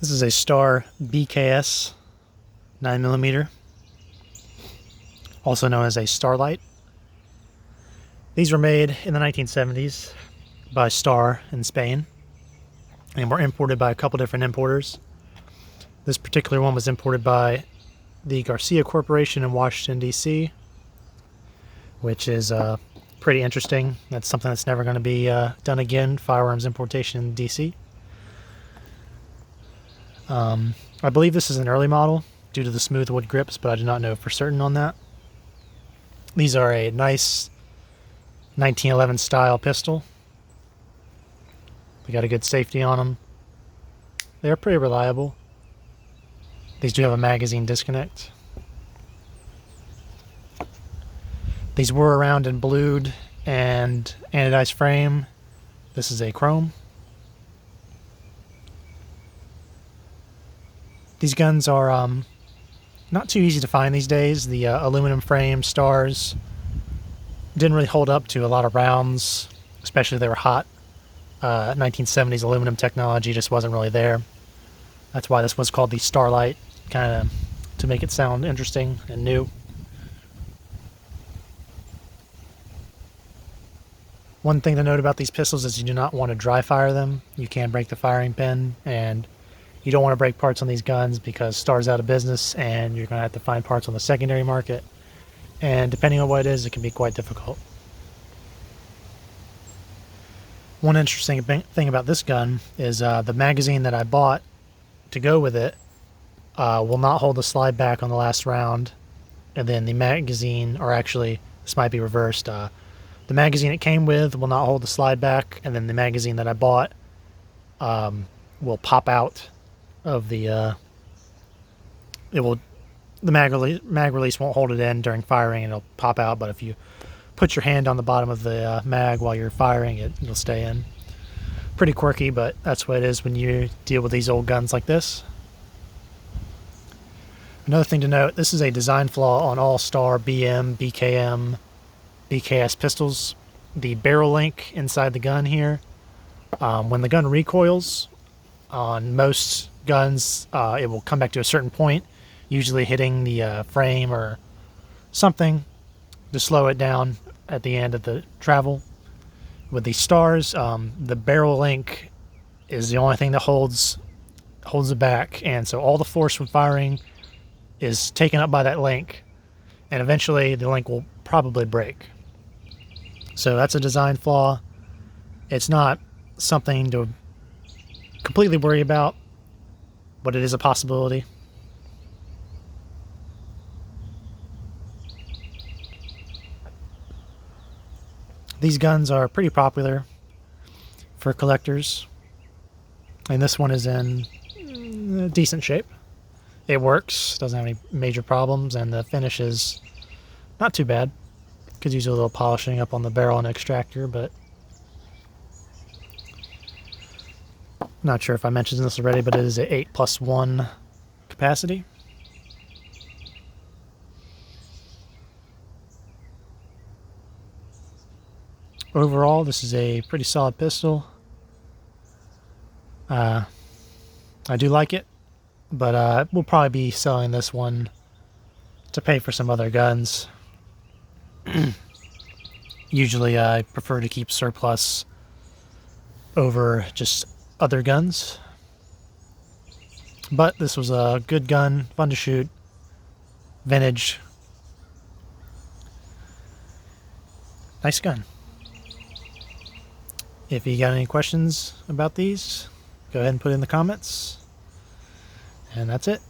This is a Star BKS 9mm, also known as a Starlite. These were made in the 1970s by Star in Spain and were imported by a couple different importers. This particular one was imported by the Garcia Corporation in Washington, D.C., which is pretty interesting. That's something that's never going to be done again, firearms importation in D.C. I believe this is an early model due to the smooth wood grips, but I do not know for certain on that. These are a nice 1911 style pistol. They got a good safety on them. They are pretty reliable. These do have a magazine disconnect. These were around in blued and anodized frame. This is a chrome. These guns are not too easy to find these days. The aluminum frame Stars didn't really hold up to a lot of rounds, especially if they were hot. 1970s aluminum technology just wasn't really there. That's why this was called the Starlite, kind of to make it sound interesting and new. One thing to note about these pistols is you do not want to dry fire them. You can break the firing pin, and you don't want to break parts on these guns because Star's out of business and you're going to have to find parts on the secondary market. And depending on what it is, it can be quite difficult. One interesting thing about this gun is the magazine that I bought to go with it will not hold the slide back on the last round. And then the magazine, or actually this might be reversed, the magazine it came with will not hold the slide back, and then the magazine that I bought will pop out of the the mag release won't hold it in during firing and it'll pop out, but if you put your hand on the bottom of the mag while you're firing it'll stay in. Pretty quirky, but that's what it is when you deal with these old guns like this. Another thing to note, this is a design flaw on all Star BM, BKM, BKS pistols. The barrel link inside the gun here, when the gun recoils, on most guns it will come back to a certain point, usually hitting the frame or something to slow it down at the end of the travel. With these Stars, the barrel link is the only thing that holds it back, and so all the force from firing is taken up by that link, and eventually the link will probably break. So that's a design flaw. It's not something to completely worry about, but it is a possibility. These guns are pretty popular for collectors, and this one is in decent shape. It works, doesn't have any major problems, and the finish is not too bad. Could use a little polishing up on the barrel and extractor, but not sure if I mentioned this already, but it is a 8+1 capacity. Overall, this is a pretty solid pistol. I do like it, but we'll probably be selling this one to pay for some other guns. Usually I prefer to keep surplus over just other guns, but this was a good gun, fun to shoot, vintage, nice gun. If you got any questions about these, go ahead and put it in the comments, and that's it.